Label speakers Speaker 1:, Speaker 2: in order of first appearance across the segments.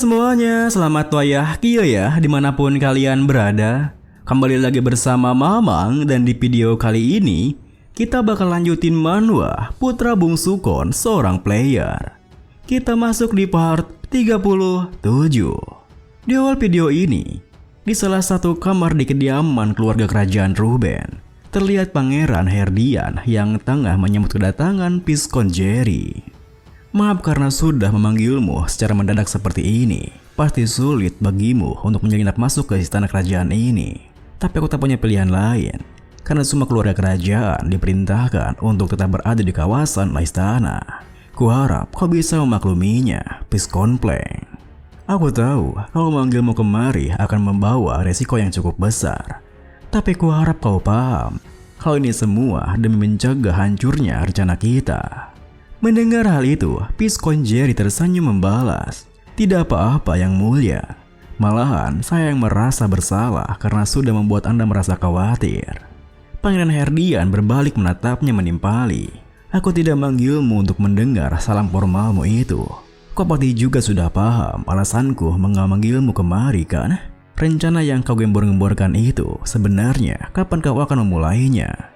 Speaker 1: semuanya, selamat wayah Kio ya dimanapun kalian berada. Kembali lagi bersama Mamang dan di video kali ini kita bakal lanjutin manhwa Putra Bungsukon Seorang Player. Kita masuk di part 37. Di awal video ini, di salah satu kamar di kediaman keluarga kerajaan Ruben, terlihat Pangeran Herdian yang tengah menyambut kedatangan Piskon Jerry. Maaf karena sudah memanggilmu secara mendadak seperti ini. Pasti sulit bagimu untuk menyelinap masuk ke istana kerajaan ini. Tapi aku tak punya pilihan lain, karena semua keluarga kerajaan diperintahkan untuk tetap berada di kawasan istana. Kuharap kau bisa memakluminya, Piskon Pleng. Aku tahu kalau memanggilmu kemari akan membawa resiko yang cukup besar. Tapi kuharap kau paham, kalau ini semua demi mencegah hancurnya rencana kita. Mendengar hal itu, Piskon Jerry tersenyum membalas, "Tidak apa-apa yang mulia. Malahan saya yang merasa bersalah karena sudah membuat Anda merasa khawatir." Pangeran Herdian berbalik menatapnya menimpali. "Aku tidak manggilmu untuk mendengar salam formalmu itu. Kau pasti juga sudah paham alasanku memanggilmu kemari kan? Rencana yang kau gembor-gemborkan itu sebenarnya kapan kau akan memulainya?"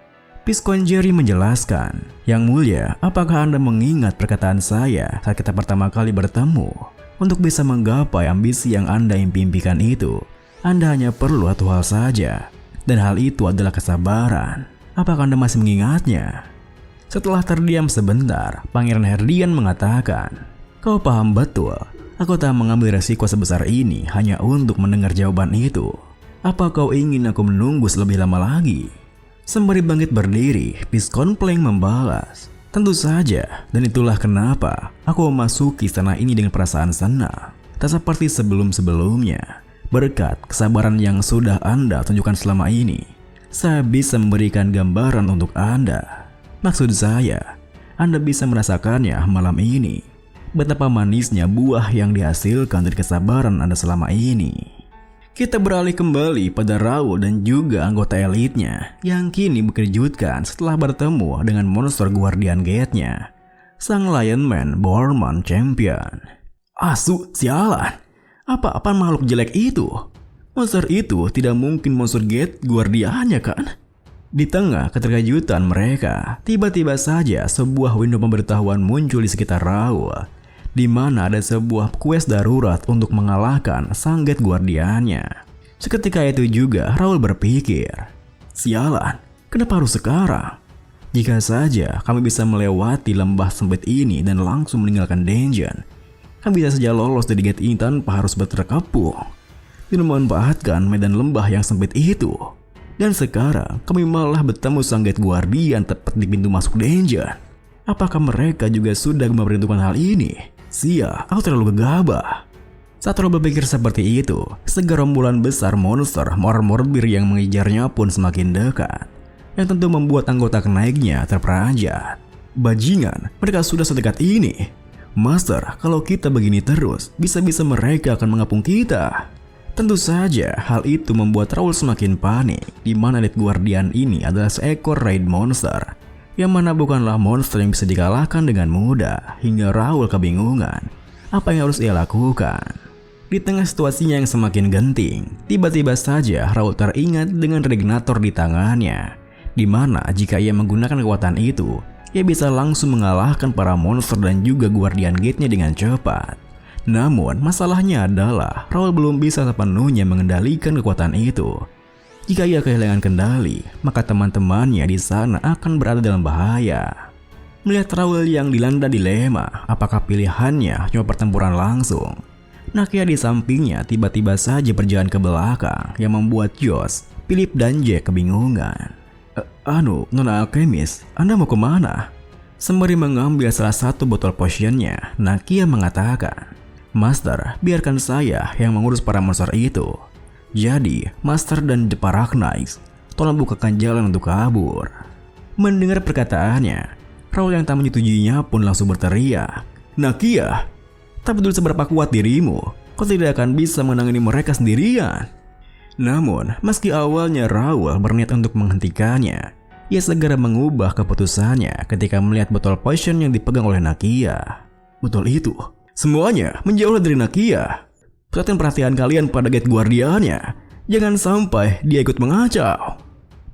Speaker 1: Piskon Jerry menjelaskan, "Yang mulia, apakah Anda mengingat perkataan saya saat kita pertama kali bertemu? Untuk bisa menggapai ambisi yang Anda impikan itu, Anda hanya perlu satu hal saja, dan hal itu adalah kesabaran. Apakah Anda masih mengingatnya?" Setelah terdiam sebentar, Pangeran Herdian mengatakan, "Kau paham betul, aku tak mengambil resiko sebesar ini hanya untuk mendengar jawaban itu. Apa kau ingin aku menunggu lebih lama lagi?" Sembari bangkit berdiri, Piskon Pleng membalas, "Tentu saja, dan itulah kenapa aku memasuki istana ini dengan perasaan senang. Tak seperti sebelum-sebelumnya. Berkat kesabaran yang sudah Anda tunjukkan selama ini, saya bisa memberikan gambaran untuk Anda. Maksud saya, Anda bisa merasakannya malam ini. Betapa manisnya buah yang dihasilkan dari kesabaran Anda selama ini." Kita beralih kembali pada Raul dan juga anggota elitnya yang kini dikejutkan setelah bertemu dengan monster Guardian Gate-nya, sang Lionman Borman Champion. "Asu, sialan. Apa makhluk jelek itu? Monster itu tidak mungkin monster Gate Guardiannya kan?" Di tengah keterkejutan mereka, tiba-tiba saja sebuah window pemberitahuan muncul di sekitar Raul, di mana ada sebuah quest darurat untuk mengalahkan sang Gate Guardiannya. Seketika itu juga Raul berpikir, "Sialan, kenapa harus sekarang? Jika saja kami bisa melewati lembah sempit ini dan langsung meninggalkan dungeon, kami bisa saja lolos dari gate ini tanpa harus berterkepung dan memanfaatkan medan lembah yang sempit itu. Dan sekarang kami malah bertemu sang Gate Guardian tepat di pintu masuk dungeon. Apakah mereka juga sudah memperhitungkan hal ini? Sia, aku terlalu gegabah." Saat Raul berpikir seperti itu, segerombolan besar monster Mormorbir yang mengejarnya pun semakin dekat, yang tentu membuat anggota kenaiknya terperanjat. "Bajingan, mereka sudah sedekat ini. Master, kalau kita begini terus, bisa-bisa mereka akan mengepung kita." Tentu saja hal itu membuat Raul semakin panik, di mana Elite Guardian ini adalah seekor raid monster, yang mana bukanlah monster yang bisa dikalahkan dengan mudah, hingga Raul kebingungan apa yang harus ia lakukan. Di tengah situasinya yang semakin genting, tiba-tiba saja Raul teringat dengan Regnator di tangannya, di mana jika ia menggunakan kekuatan itu, ia bisa langsung mengalahkan para monster dan juga Guardian Gate-nya dengan cepat. Namun masalahnya adalah Raul belum bisa sepenuhnya mengendalikan kekuatan itu. Jika ia kehilangan kendali, maka teman-temannya di sana akan berada dalam bahaya. Melihat Raul yang dilanda dilema, apakah pilihannya cuma pertempuran langsung? Nakia di sampingnya tiba-tiba saja berjalan ke belakang, yang membuat Josh, Philip dan Jack kebingungan. Nona Alchemist, Anda mau kemana?" Sembari mengambil salah satu botol potionnya, Nakia mengatakan, "Master, biarkan saya yang mengurus para monster itu. Jadi, Master dan The Paraknights, tolong bukakan jalan untuk kabur." Mendengar perkataannya, Raul yang tak menyetujuinya pun langsung berteriak, "Nakia, tak peduli seberapa kuat dirimu, kau tidak akan bisa menangani mereka sendirian." Namun, meski awalnya Raul berniat untuk menghentikannya, ia segera mengubah keputusannya ketika melihat botol potion yang dipegang oleh Nakia. "Botol itu, semuanya menjauh dari Nakia. Perhatian perhatian kalian pada Gate Guardiannya. Jangan sampai dia ikut mengacau.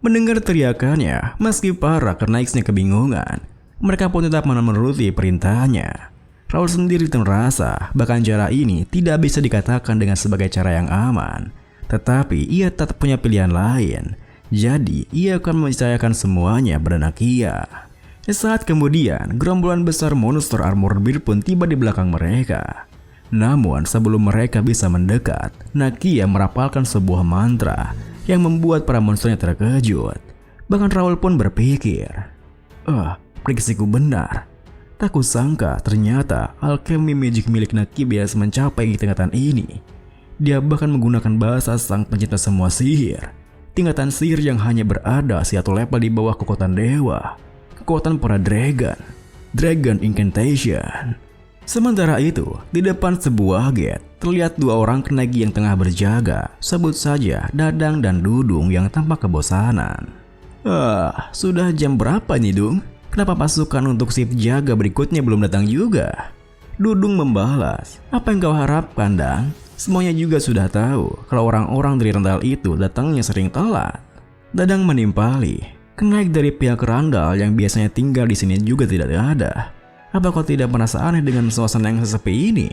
Speaker 1: Mendengar teriakannya, meski para Knights-nya kebingungan, mereka pun tetap menuruti perintahnya. Raul sendiri merasa bahkan cara ini tidak bisa dikatakan dengan sebagai cara yang aman. Tetapi ia tetap punya pilihan lain. Jadi ia akan mempercayakan semuanya pada Nakia. Saat kemudian, gerombolan besar monster armor bir pun tiba di belakang mereka. Namun sebelum mereka bisa mendekat, Nakia merapalkan sebuah mantra yang membuat para monsternya terkejut. Bahkan Raul pun berpikir, prediksiku benar. Tak kusangka ternyata alkemi magic milik Nakia biasa mencapai tingkatan ini. Dia bahkan menggunakan bahasa sang pencipta semua sihir. Tingkatan sihir yang hanya berada satu level di bawah kekuatan dewa. Kekuatan para Dragon Incantation. Sementara itu, di depan sebuah gate, terlihat dua orang kenagi yang tengah berjaga. Sebut saja Dadang dan Dudung yang tampak kebosanan. Sudah jam berapa nih, Dung? Kenapa pasukan untuk shift jaga berikutnya belum datang juga? Dudung membalas, apa yang kau harapkan, Dang? Semuanya juga sudah tahu kalau orang-orang dari Randall itu datangnya sering telat. Dadang menimpali, kenaik dari pihak Randall yang biasanya tinggal di sini juga tidak ada. Apa kau tidak merasa aneh dengan suasana yang sesepi ini?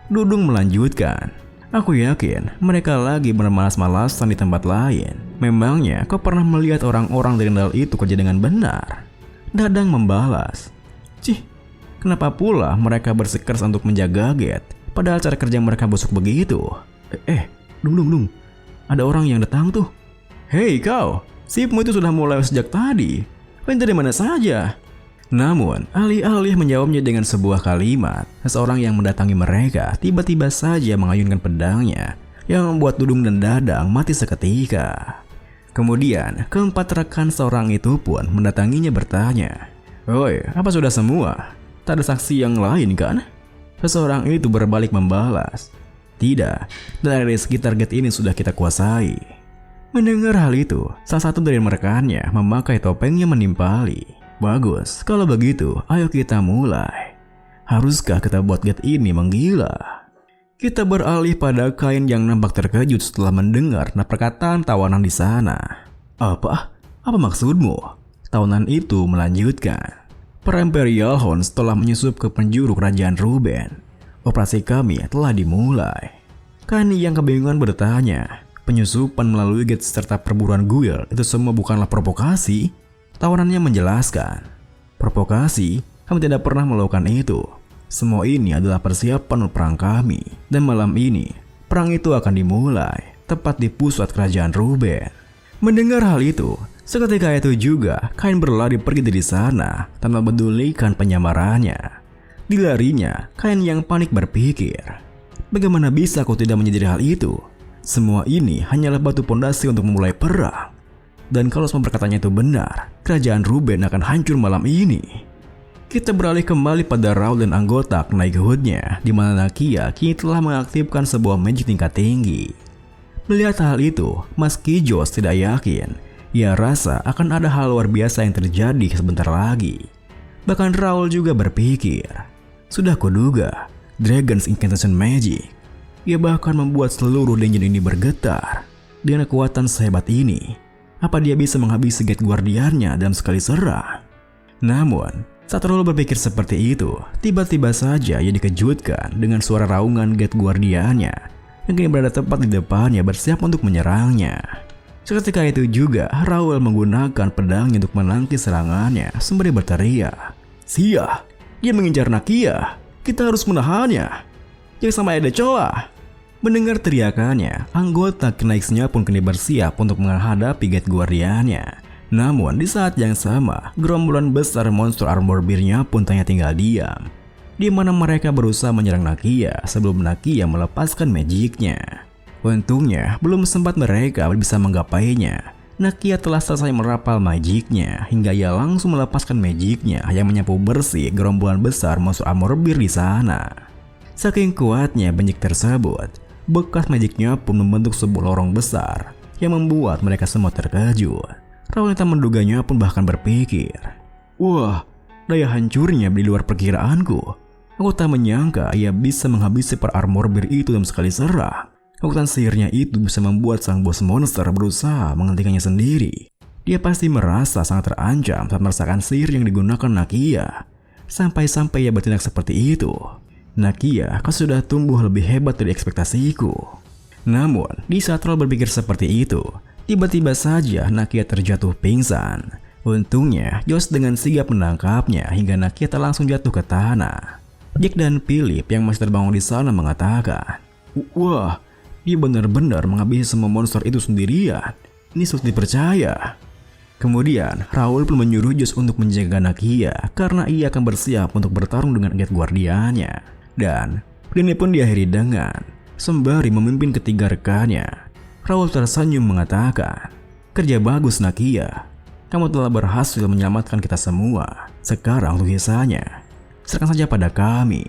Speaker 1: Dudung melanjutkan, aku yakin mereka lagi bermalas-malasan di tempat lain. Memangnya kau pernah melihat orang-orang dari Randall itu kerja dengan benar? Dadang membalas, kenapa pula mereka bersikeras untuk menjaga gate? Padahal cara kerja mereka busuk begitu. Dung, ada orang yang datang tuh. Hei kau, sipmu itu sudah mulai sejak tadi. Kau dari mana saja? Namun, alih-alih menjawabnya dengan sebuah kalimat, seseorang yang mendatangi mereka tiba-tiba saja mengayunkan pedangnya, yang membuat Dudung dan Dadang mati seketika. Kemudian, keempat rekan seorang itu pun mendatanginya bertanya, "Oi, apa sudah semua? Tak ada saksi yang lain kan?" Seseorang itu berbalik membalas, "Tidak, dari sekitar gate ini sudah kita kuasai." Mendengar hal itu, salah satu dari rekannya memakai topengnya menimpali. Bagus, kalau begitu, ayo kita mulai. Haruskah kita buat gate ini menggila? Kita beralih pada Kain yang nampak terkejut setelah mendengar perkataan tawanan di sana. Apa maksudmu? Tawanan itu melanjutkan. Para Imperial Hounds telah menyusup ke penjuru kerajaan Ruben. Operasi kami telah dimulai. Kain yang kebingungan bertanya, penyusupan melalui gate serta perburuan guild itu semua bukanlah provokasi? Tawanannya menjelaskan, provokasi? Kami tidak pernah melakukan itu. Semua ini adalah persiapan perang kami. Dan malam ini, perang itu akan dimulai, tepat di pusat kerajaan Ruben. Mendengar hal itu, seketika itu juga Kain berlari pergi dari sana tanpa pedulikan penyamarannya. Dilarinya, Kain yang panik berpikir, bagaimana bisa aku tidak menyadari hal itu? Semua ini hanyalah batu pondasi untuk memulai perang. Dan kalau semua perkataannya itu benar, kerajaan Ruben akan hancur malam ini. Kita beralih kembali pada Raul dan anggota Knighthood-nya, di mana Nakia kini telah mengaktifkan sebuah magic tingkat tinggi. Melihat hal itu, Mas Kijos tidak yakin. Ia rasa akan ada hal luar biasa yang terjadi sebentar lagi. Bahkan Raul juga berpikir, sudah kuduga, Dragon's Incantation Magic. Ia bahkan membuat seluruh dungeon ini bergetar. Dengan kekuatan sehebat ini, apa dia bisa menghabisi Gate Guardiannya dalam sekali serang? Namun, saat Raul berpikir seperti itu, tiba-tiba saja ia dikejutkan dengan suara raungan Gate Guardiannya yang kini berada tepat di depannya bersiap untuk menyerangnya. Seketika itu juga, Raul menggunakan pedangnya untuk menangkis serangannya sembari berteriak, "Sia, dia mengincar Nakia. Kita harus menahannya. Jangan sampai ada celah." Mendengar teriakannya, anggota Knights-nya pun kini bersiap untuk menghadapi Gate Guardiannya. Namun di saat yang sama, gerombolan besar monster armor bir-nya pun tanya tinggal diam, di mana mereka berusaha menyerang Nakia sebelum Nakia melepaskan magicnya. Untungnya, belum sempat mereka bisa menggapainya. Nakia telah selesai merapal magicnya hingga ia langsung melepaskan magicnya yang menyapu bersih gerombolan besar monster armor bir di sana. Saking kuatnya magic tersebut, bekas magicnya pun membentuk sebuah lorong besar yang membuat mereka semua terkejut. Raul yang tak menduganya pun bahkan berpikir, wah, daya hancurnya di luar perkiraanku. Aku tak menyangka ia bisa menghabisi para armor bear itu dalam sekali serang. Kekuatan sihirnya itu bisa membuat sang bos monster berusaha menghentikannya sendiri. Dia pasti merasa sangat terancam saat merasakan sihir yang digunakan Nakia. Sampai-sampai ia bertindak seperti itu. Nakia, kau sudah tumbuh lebih hebat dari ekspektasiku. Namun, di saat troll berpikir seperti itu, tiba-tiba saja Nakia terjatuh pingsan. Untungnya, Josh dengan sigap menangkapnya hingga Nakia tak langsung jatuh ke tanah. Jack dan Philip yang masih terbangun di sana mengatakan, "Wah, dia benar-benar menghabisi semua monster itu sendirian. Ini sulit dipercaya." Kemudian, Raul pun menyuruh Josh untuk menjaga Nakia karena ia akan bersiap untuk bertarung dengan Gate Guardiannya. Dan ini pun diakhiri dengan sembari memimpin ketiga rekannya. Raul tersenyum mengatakan, "Kerja bagus Nakia. Kamu telah berhasil menyelamatkan kita semua. Sekarang untuk sisanya, serahkan saja pada kami."